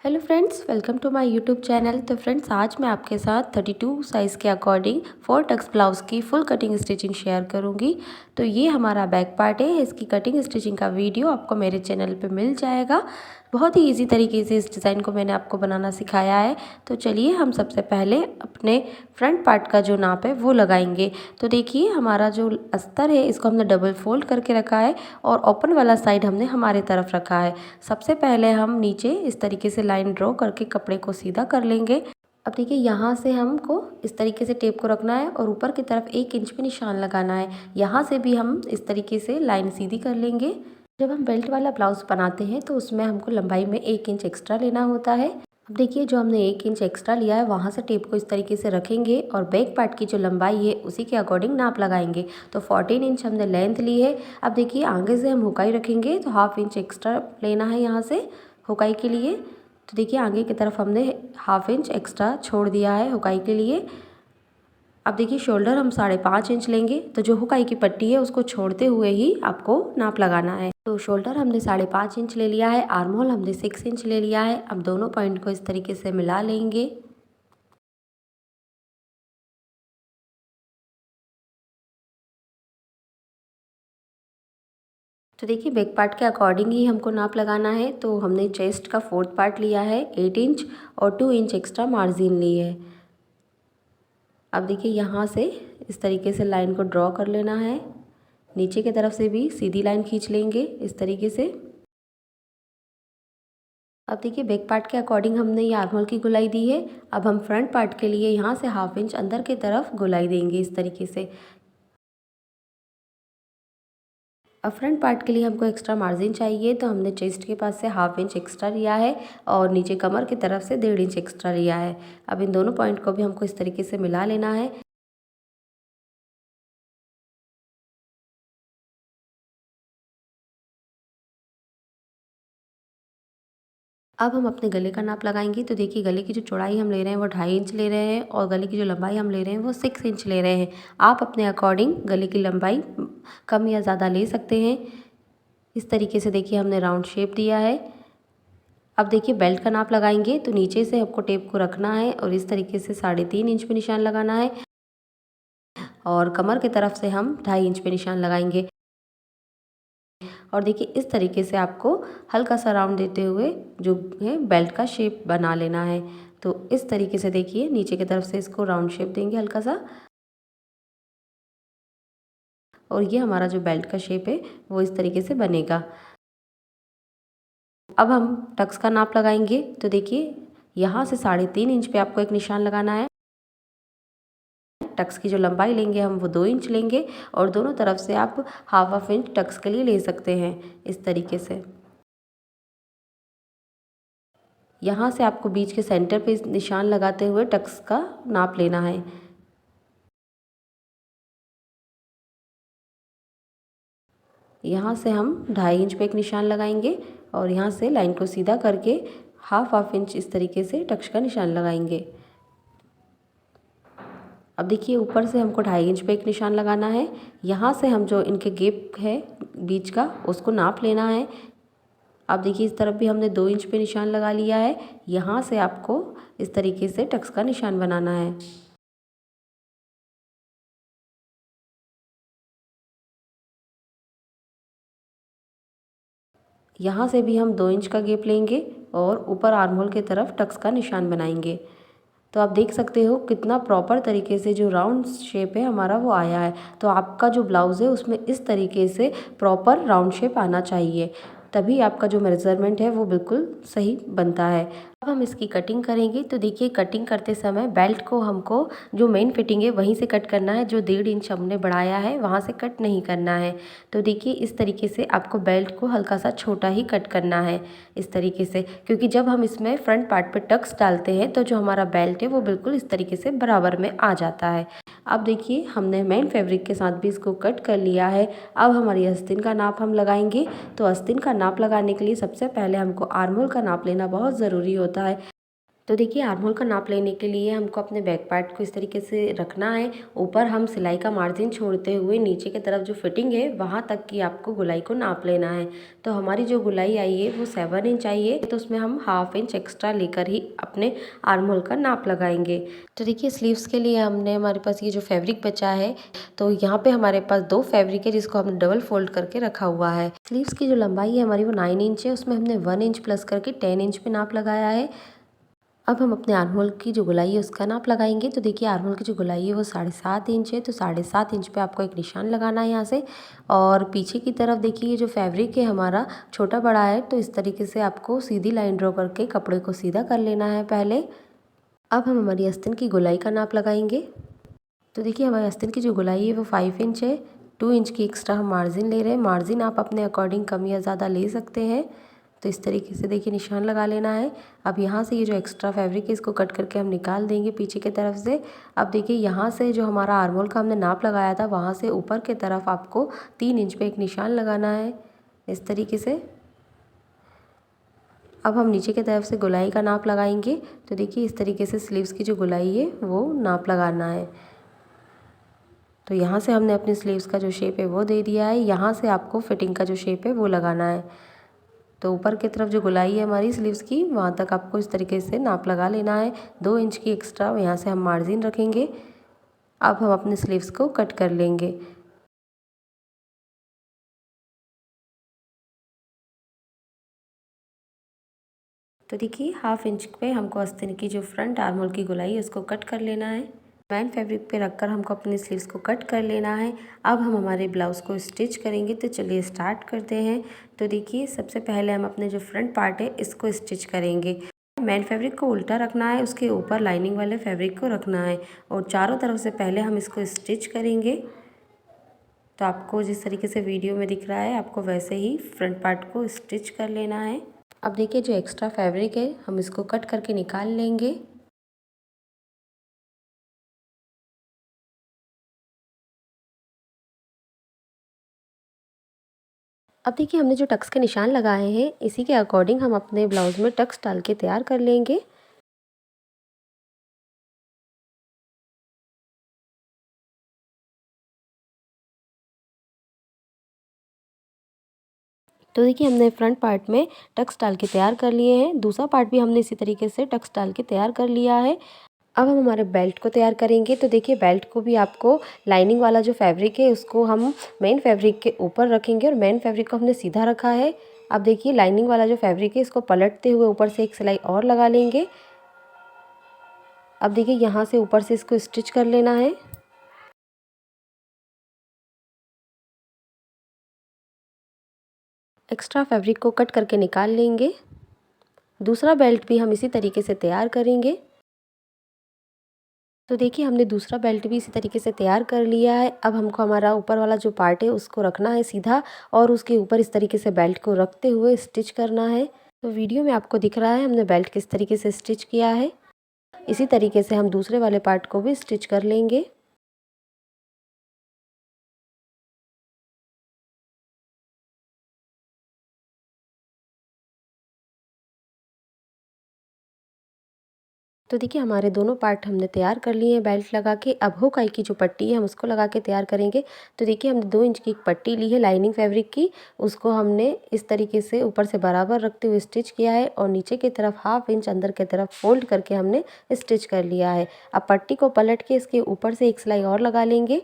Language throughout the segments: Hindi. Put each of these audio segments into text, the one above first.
Hello friends, welcome to my YouTube channel. तो फ्रेंड्स, आज मैं आपके साथ 32 साइज़ के अकॉर्डिंग 4 टक्स ब्लाउज़ की फुल कटिंग स्टिचिंग शेयर करूंगी। तो ये हमारा बैक पार्ट है। इसकी कटिंग स्टिचिंग का वीडियो आपको मेरे चैनल पे मिल जाएगा। बहुत ही इजी तरीके से इस डिज़ाइन को मैंने आपको बनाना सिखाया है। तो चलिए हम सबसे पहले अपने फ्रंट पार्ट का जो नाप है वो लगाएंगे। तो देखिए, हमारा जो अस्तर है इसको हमने डबल फोल्ड करके रखा है और ओपन वाला साइड हमने हमारे तरफ रखा है। सबसे पहले हम नीचे इस तरीके से लाइन ड्रॉ करके कपड़े को सीधा कर लेंगे। अब देखिए, यहाँ से हमको इस तरीके से टेप को रखना है और ऊपर की तरफ 1 इंच पे निशान लगाना है। यहाँ से भी हम इस तरीके से लाइन सीधी कर लेंगे। जब हम बेल्ट वाला ब्लाउज बनाते हैं तो उसमें हमको लंबाई में 1 इंच एक्स्ट्रा लेना होता है। अब देखिए, जो हमने 1 इंच एक्स्ट्रा लिया है वहाँ से टेप को इस तरीके से रखेंगे और बैक पार्ट की जो लंबाई है उसी के अकॉर्डिंग नाप लगाएंगे। तो 14 इंच हमने लेंथ ली है। अब देखिए, आगे से हम हुकाई रखेंगे तो 1/2 इंच एक्स्ट्रा लेना है यहाँ से हुकाई के लिए। तो देखिए, आगे की तरफ हमने 1/2 इंच एक्स्ट्रा छोड़ दिया है हुकाई के लिए। अब देखिए, शोल्डर हम 5.5 इंच लेंगे। तो जो हुकाई की पट्टी है उसको छोड़ते हुए ही आपको नाप लगाना है। तो शोल्डर हमने 5.5 इंच ले लिया है, आर्म होल हमने 6 इंच ले लिया है। अब दोनों पॉइंट को इस तरीके से मिला लेंगे। तो देखिए, बैक पार्ट के अकॉर्डिंग ही हमको नाप लगाना है। तो हमने चेस्ट का 4th पार्ट लिया है 8 इंच और 2 इंच एक्स्ट्रा मार्जिन ली है। अब देखिए, यहाँ से इस तरीके से लाइन को ड्रॉ कर लेना है। नीचे की तरफ से भी सीधी लाइन खींच लेंगे इस तरीके से। अब देखिए, बैक पार्ट के अकॉर्डिंग हमने ये आर्म होल की गोलाई दी है। अब हम फ्रंट पार्ट के लिए यहाँ से 1/2 इंच अंदर की तरफ गोलाई देंगे इस तरीके से। अब फ्रंट पार्ट के लिए हमको एक्स्ट्रा मार्जिन चाहिए, तो हमने चेस्ट के पास से 1/2 इंच एक्स्ट्रा लिया है और नीचे कमर की तरफ से 1.5 इंच एक्स्ट्रा लिया है। अब इन दोनों पॉइंट को भी हमको इस तरीके से मिला लेना है। अब हम अपने गले का नाप लगाएंगे। तो देखिए, गले की जो चौड़ाई हम ले रहे हैं वो 2.5 इंच ले रहे हैं और गले की जो लंबाई हम ले रहे हैं वो 6 इंच ले रहे हैं। आप अपने अकॉर्डिंग गले की लंबाई कम या ज़्यादा ले सकते हैं। इस तरीके से देखिए, हमने राउंड शेप दिया है। अब देखिए, बेल्ट का नाप लगाएंगे। तो नीचे से आपको टेप को रखना है और इस तरीके से 3.5 इंच पे निशान लगाना है और कमर की तरफ से हम 2.5 इंच पे निशान लगाएंगे। और देखिए, इस तरीके से आपको हल्का सा राउंड देते हुए जो है बेल्ट का शेप बना लेना है। तो इस तरीके से देखिए, नीचे की तरफ से इसको राउंड शेप देंगे हल्का सा और ये हमारा जो बेल्ट का शेप है वो इस तरीके से बनेगा। अब हम टक्स का नाप लगाएंगे। तो देखिए, यहाँ से 3.5 इंच पे आपको एक निशान लगाना है। टक्स की जो लंबाई लेंगे हम वो 2 इंच लेंगे और दोनों तरफ से आप 1/2 इंच टक्स के लिए ले सकते हैं इस तरीके से। यहाँ से आपको बीच के सेंटर पे निशान लगाते हुए टक्स का नाप लेना है। यहाँ से हम 2.5 इंच पे एक निशान लगाएंगे और यहाँ से लाइन को सीधा करके 1/2 इंच इस तरीके से टक्स का निशान लगाएंगे। अब देखिए, ऊपर से हमको 2.5 इंच पे एक निशान लगाना है। यहाँ से हम जो इनके गैप है बीच का उसको नाप लेना है। अब देखिए, इस तरफ भी हमने 2 इंच पे निशान लगा लिया है। यहाँ से आपको इस तरीके से टक्स का निशान बनाना है। यहाँ से भी हम 2 इंच का गैप लेंगे और ऊपर आर्म होल की तरफ टक्स का निशान बनाएंगे। तो आप देख सकते हो कितना प्रॉपर तरीके से जो राउंड शेप है हमारा वो आया है। तो आपका जो ब्लाउज़ है उसमें इस तरीके से प्रॉपर राउंड शेप आना चाहिए, तभी आपका जो मेजरमेंट है वो बिल्कुल सही बनता है। अब हम इसकी कटिंग करेंगे। तो देखिए, कटिंग करते समय बेल्ट को हमको जो मेन फिटिंग है वहीं से कट करना है। जो 1.5 इंच हमने बढ़ाया है वहाँ से कट नहीं करना है। तो देखिए, इस तरीके से आपको बेल्ट को हल्का सा छोटा ही कट करना है इस तरीके से, क्योंकि जब हम इसमें फ्रंट पार्ट पे टक्स डालते हैं तो जो हमारा बेल्ट है वो बिल्कुल इस तरीके से बराबर में आ जाता है। अब देखिए, हमने मेन फैब्रिक के साथ भी इसको कट कर लिया है। अब हमारी आस्तीन का नाप हम लगाएंगे। तो आस्तीन का नाप लगाने के लिए सबसे पहले हमको आर्म होल का नाप लेना बहुत ज़रूरी होता है। तो देखिए आर्म होल का नाप लेने के लिए हमको अपने बैक पार्ट को इस तरीके से रखना है। ऊपर हम सिलाई का मार्जिन छोड़ते हुए नीचे की तरफ जो फिटिंग है वहाँ तक की आपको गोलाई को नाप लेना है। तो हमारी जो गोलाई आई है वो 7 इंच आई है, तो उसमें हम ½ इंच एक्स्ट्रा लेकर ही अपने आर्म होल का नाप लगाएंगे। तो देखिए स्लीव्स के लिए हमने हमारे पास ये जो फैब्रिक बचा है, तो यहाँ पे हमारे पास 2 फैब्रिक है जिसको हमने डबल फोल्ड करके रखा हुआ है। स्लीव्स की जो लंबाई है हमारी वो 9 इंच है, उसमें हमने 1 इंच प्लस करके 10 इंच पे नाप लगाया है। अब हम अपने आर्म होल की जो गोलाई है उसका नाप लगाएंगे। तो देखिए आर्म होल की जो गोलाई है वो 7.5 इंच है, तो 7.5 इंच पे आपको एक निशान लगाना है यहाँ से। और पीछे की तरफ देखिए ये जो फैब्रिक है हमारा छोटा बड़ा है, तो इस तरीके से आपको सीधी लाइन ड्रॉ करके कपड़े को सीधा कर लेना है पहले। अब हम हमारी आस्तीन की गोलाई का नाप लगाएंगे। तो देखिए हमारी आस्तीन की जो गोलाई है वो 5 इंच है। 2 इंच की एक्स्ट्रा हम मार्जिन ले रहे हैं। मार्जिन आप अपने अकॉर्डिंग कम या ज़्यादा ले सकते हैं। तो इस तरीके से देखिए निशान लगा लेना है। अब यहाँ से ये जो एक्स्ट्रा फैब्रिक है इसको कट करके हम निकाल देंगे पीछे की तरफ से। अब देखिए यहाँ से जो हमारा आर्म होल का हमने नाप लगाया था वहाँ से ऊपर की तरफ आपको 3 इंच पे एक निशान लगाना है इस तरीके से। अब हम नीचे की तरफ से गोलाई का नाप लगाएंगे। तो देखिए इस तरीके से स्लीव्स की जो गोलाई है वो नाप लगाना है। तो यहाँ से हमने अपनी स्लीव्स का जो शेप है वो दे दिया है। यहाँ से आपको फिटिंग का जो शेप है वो लगाना है। तो ऊपर की तरफ जो गोलाई है हमारी स्लीव्स की वहाँ तक आपको इस तरीके से नाप लगा लेना है। 2 इंच की एक्स्ट्रा यहाँ से हम मार्जिन रखेंगे। अब हम अपने स्लीव्स को कट कर लेंगे। तो देखिए ½ इंच पे हमको आस्तीन की जो फ्रंट आर्म होल की गोलाई है उसको कट कर लेना है। मैन फैब्रिक पे रखकर हमको अपनी स्लीव्स को कट कर लेना है। अब हम हमारे ब्लाउज़ को स्टिच करेंगे, तो चलिए स्टार्ट करते हैं। तो देखिए सबसे पहले हम अपने जो फ्रंट पार्ट है इसको स्टिच करेंगे। मैन फैब्रिक को उल्टा रखना है, उसके ऊपर लाइनिंग वाले फैब्रिक को रखना है और चारों तरफ से पहले हम इसको स्टिच करेंगे। तो आपको जिस तरीके से वीडियो में दिख रहा है आपको वैसे ही फ्रंट पार्ट को स्टिच कर लेना है। अब देखिए जो एक्स्ट्रा फैब्रिक है हम इसको कट करके निकाल लेंगे। अब देखिए हमने जो टक्स के निशान लगाए हैं इसी के अकॉर्डिंग हम अपने ब्लाउज में टक्स डाल के तैयार कर लेंगे। तो देखिए हमने फ्रंट पार्ट में टक्स डाल के तैयार कर लिए हैं। दूसरा पार्ट भी हमने इसी तरीके से टक्स डाल के तैयार कर लिया है। अब हम हमारे बेल्ट को तैयार करेंगे। तो देखिए बेल्ट को भी आपको लाइनिंग वाला जो फैब्रिक है उसको हम मेन फैब्रिक के ऊपर रखेंगे और मेन फैब्रिक को हमने सीधा रखा है। अब देखिए लाइनिंग वाला जो फैब्रिक है इसको पलटते हुए ऊपर से एक सिलाई और लगा लेंगे। अब देखिए यहाँ से ऊपर से इसको स्टिच कर लेना है। एक्स्ट्रा फैब्रिक को कट करके निकाल लेंगे। दूसरा बेल्ट भी हम इसी तरीके से तैयार करेंगे। तो देखिए हमने दूसरा बेल्ट भी इसी तरीके से तैयार कर लिया है। अब हमको हमारा ऊपर वाला जो पार्ट है उसको रखना है सीधा और उसके ऊपर इस तरीके से बेल्ट को रखते हुए स्टिच करना है। तो वीडियो में आपको दिख रहा है हमने बेल्ट किस तरीके से स्टिच किया है। इसी तरीके से हम दूसरे वाले पार्ट को भी स्टिच कर लेंगे। तो देखिए हमारे दोनों पार्ट हमने तैयार कर लिए हैं बेल्ट लगा के। अब हुक आई की जो पट्टी है हम उसको लगा के तैयार करेंगे। तो देखिए हमने 2 इंच की एक पट्टी ली है लाइनिंग फैब्रिक की, उसको हमने इस तरीके से ऊपर से बराबर रखते हुए स्टिच किया है और नीचे की तरफ ½ इंच अंदर की तरफ फोल्ड करके हमने स्टिच कर लिया है। अब पट्टी को पलट के इसके ऊपर से एक सिलाई और लगा लेंगे।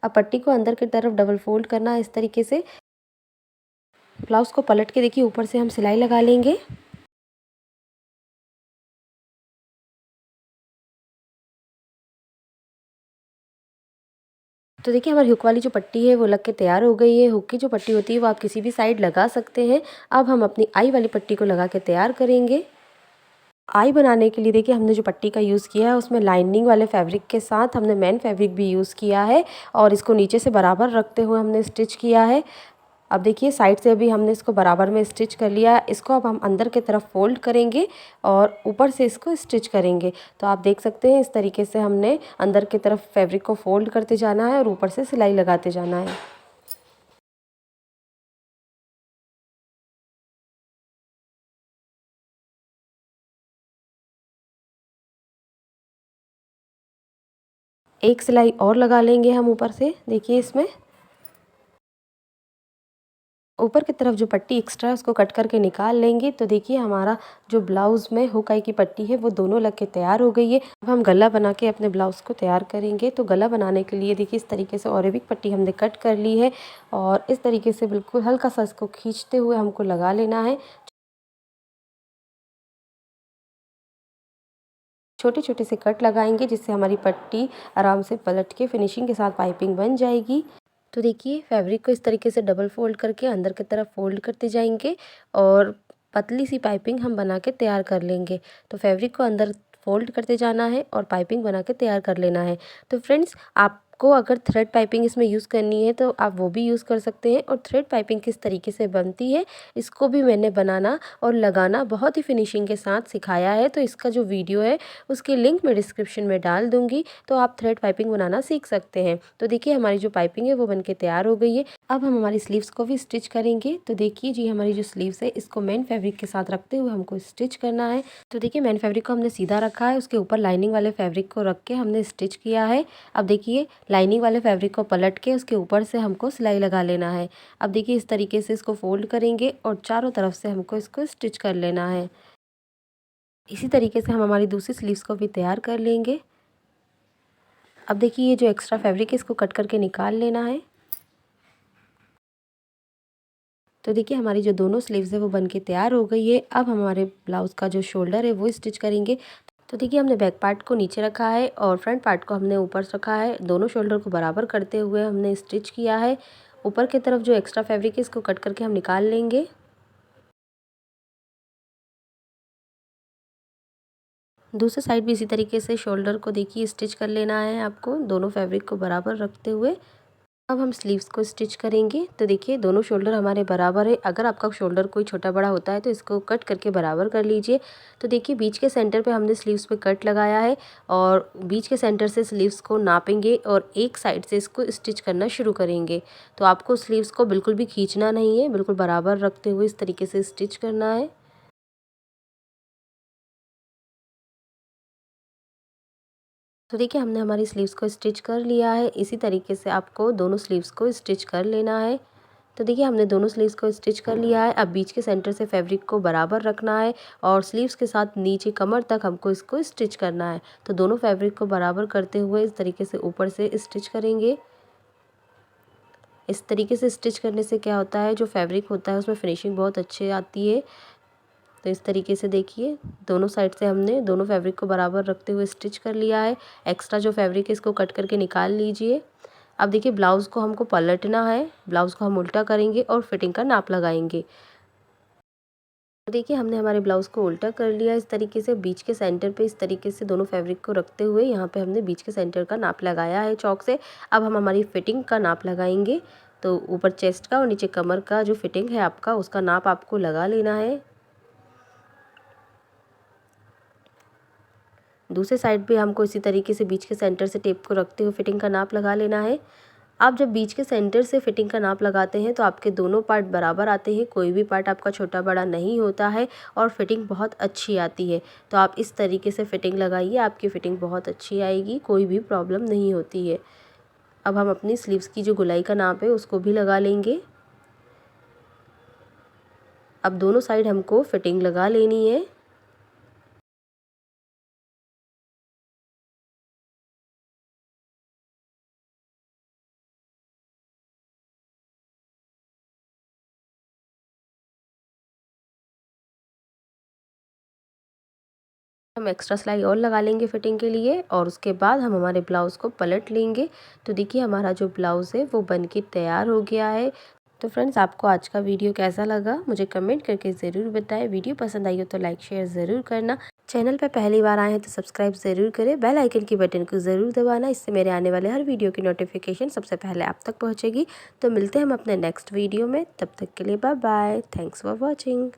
अब पट्टी को अंदर की तरफ डबल फोल्ड करना है इस तरीके से। ब्लाउज़ को पलट के देखिए ऊपर से हम सिलाई लगा लेंगे। तो देखिए हमारी हुक वाली जो पट्टी है वो लग के तैयार हो गई है। हुक की जो पट्टी होती है वो आप किसी भी साइड लगा सकते हैं। अब हम अपनी आई वाली पट्टी को लगा के तैयार करेंगे। आई बनाने के लिए देखिए हमने जो पट्टी का यूज़ किया है उसमें लाइनिंग वाले फैब्रिक के साथ हमने मेन फैब्रिक भी यूज़ किया है और इसको नीचे से बराबर रखते हुए हमने स्टिच किया है। अब देखिए साइड से भी हमने इसको बराबर में स्टिच कर लिया है। इसको अब हम अंदर की तरफ फोल्ड करेंगे और ऊपर से इसको स्टिच करेंगे। तो आप देख सकते हैं इस तरीके से हमने अंदर की तरफ फैब्रिक को फोल्ड करते जाना है और ऊपर से सिलाई लगाते जाना है। एक सिलाई और लगा लेंगे हम ऊपर से। देखिए इसमें ऊपर की तरफ जो पट्टी एक्स्ट्रा है उसको कट करके निकाल लेंगे। तो देखिए हमारा जो ब्लाउज़ में हुकाई की पट्टी है वो दोनों लग के तैयार हो गई है। अब हम गला बना के अपने ब्लाउज़ को तैयार करेंगे। तो गला बनाने के लिए देखिए इस तरीके से ऑरेबिक पट्टी हमने कट कर ली है और इस तरीके से बिल्कुल हल्का सा इसको खींचते हुए हमको लगा लेना है। छोटे छोटे से कट लगाएंगे जिससे हमारी पट्टी आराम से पलट के फिनिशिंग के साथ पाइपिंग बन जाएगी। तो देखिए फैब्रिक को इस तरीके से डबल फोल्ड करके अंदर की तरफ फोल्ड करते जाएंगे और पतली सी पाइपिंग हम बना के तैयार कर लेंगे। तो फैब्रिक को अंदर फोल्ड करते जाना है और पाइपिंग बना के तैयार कर लेना है। तो फ्रेंड्स आपको अगर थ्रेड पाइपिंग इसमें यूज़ करनी है तो आप वो भी यूज़ कर सकते हैं। और थ्रेड पाइपिंग किस तरीके से बनती है इसको भी मैंने बनाना और लगाना बहुत ही फिनिशिंग के साथ सिखाया है। तो इसका जो वीडियो है उसकी लिंक मैं डिस्क्रिप्शन में डाल दूँगी, तो आप थ्रेड पाइपिंग बनाना सीख सकते हैं। तो देखिए हमारी जो पाइपिंग है वो बनके तैयार हो गई है। अब हम हमारी स्लीव्स को भी स्टिच करेंगे। तो देखिए जी हमारी जो स्लीव्स है इसको मेन फैब्रिक के साथ रखते हुए हमको स्टिच करना है। तो देखिए मेन फैब्रिक को हमने सीधा रखा है, उसके ऊपर लाइनिंग वाले फैब्रिक को रख के हमने स्टिच किया है। अब देखिए लाइनिंग वाले फैब्रिक को पलट के उसके ऊपर से हमको सिलाई लगा लेना है। अब देखिए इस तरीके से इसको फोल्ड करेंगे और चारों तरफ से हमको इसको स्टिच कर लेना है। इसी तरीके से हम हमारी दूसरी स्लीव्स को भी तैयार कर लेंगे। अब देखिए ये जो एक्स्ट्रा फैब्रिक है इसको कट करके निकाल लेना है। तो देखिए हमारी जो दोनों स्लीव्स है वो बनके तैयार हो गई है। अब हमारे ब्लाउज़ का जो शोल्डर है वो स्टिच करेंगे। तो देखिए हमने बैक पार्ट को नीचे रखा है और फ्रंट पार्ट को हमने ऊपर रखा है। दोनों शोल्डर को बराबर करते हुए हमने स्टिच किया है। ऊपर की तरफ जो एक्स्ट्रा फैब्रिक है इसको कट करके हम निकाल लेंगे। दूसरे साइड भी इसी तरीके से शोल्डर को देखिए स्टिच कर लेना है आपको, दोनों फैब्रिक को बराबर रखते हुए। अब हम स्लीव्स को स्टिच करेंगे। तो देखिए दोनों शोल्डर हमारे बराबर है। अगर आपका शोल्डर कोई छोटा बड़ा होता है तो इसको कट करके बराबर कर लीजिए। तो देखिए बीच के सेंटर पे हमने स्लीव्स पे कट लगाया है और बीच के सेंटर से स्लीव्स को नापेंगे और एक साइड से इसको स्टिच करना शुरू करेंगे। तो आपको स्लीव्स को बिल्कुल भी खींचना नहीं है, बिल्कुल बराबर रखते हुए इस तरीके से स्टिच करना है। तो देखिए हमने हमारी स्लीव्स को स्टिच कर लिया है। इसी तरीके से आपको दोनों स्लीव्स को स्टिच कर लेना है। तो देखिए हमने दोनों स्लीव्स को स्टिच कर लिया है। अब बीच के सेंटर से फैब्रिक को बराबर रखना है और स्लीव्स के साथ नीचे कमर तक हमको इसको स्टिच करना है। तो दोनों फैब्रिक को बराबर करते हुए इस तरीके से ऊपर से स्टिच करेंगे। इस तरीके से स्टिच करने से क्या होता है, जो फैब्रिक होता है उसमें फिनिशिंग बहुत अच्छी आती है। तो इस तरीके से देखिए दोनों साइड से हमने दोनों फैब्रिक को बराबर रखते हुए स्टिच कर लिया है। एक्स्ट्रा जो फैब्रिक है इसको कट करके निकाल लीजिए। अब देखिए ब्लाउज़ को हमको पलटना है, ब्लाउज़ को हम उल्टा करेंगे और फिटिंग का नाप लगाएंगे। तो देखिए हमने हमारे ब्लाउज़ को उल्टा कर लिया इस तरीके से, बीच के सेंटर पे इस तरीके से दोनों फैब्रिक को रखते हुए यहाँ पे हमने बीच के सेंटर का नाप लगाया है चॉक से। अब हम हमारी फिटिंग का नाप लगाएंगे। तो ऊपर चेस्ट का और नीचे कमर का जो फिटिंग है आपका उसका नाप आपको लगा लेना है। दूसरे साइड भी हमको इसी तरीके से बीच के सेंटर से टेप को रखते हुए फिटिंग का नाप लगा लेना है। आप जब बीच के सेंटर से फिटिंग का नाप लगाते हैं तो आपके दोनों पार्ट बराबर आते हैं, कोई भी पार्ट आपका छोटा बड़ा नहीं होता है और फिटिंग बहुत अच्छी आती है। तो आप इस तरीके से फिटिंग लगाइए, आपकी फ़िटिंग बहुत अच्छी आएगी, कोई भी प्रॉब्लम नहीं होती है। अब हम अपनी स्लीव्स की जो गोलाई का नाप है उसको भी लगा लेंगे। अब दोनों साइड हमको फिटिंग लगा लेनी है। हम एक्स्ट्रा सिलाई और लगा लेंगे फिटिंग के लिए और उसके बाद हम हमारे ब्लाउज़ को पलट लेंगे। तो देखिए हमारा जो ब्लाउज़ है वो बन के तैयार हो गया है। तो फ्रेंड्स आपको आज का वीडियो कैसा लगा मुझे कमेंट करके ज़रूर बताएं। वीडियो पसंद आई हो तो लाइक शेयर ज़रूर करना। चैनल पर पहली बार आए हैं तो सब्सक्राइब ज़रूर करें। बेल आइकन की बटन को ज़रूर दबाना, इससे मेरे आने वाले हर वीडियो की नोटिफिकेशन सबसे पहले आप तक पहुँचेगी। तो मिलते हैं हम अपने नेक्स्ट वीडियो में, तब तक के लिए bye bye. Thanks for watching.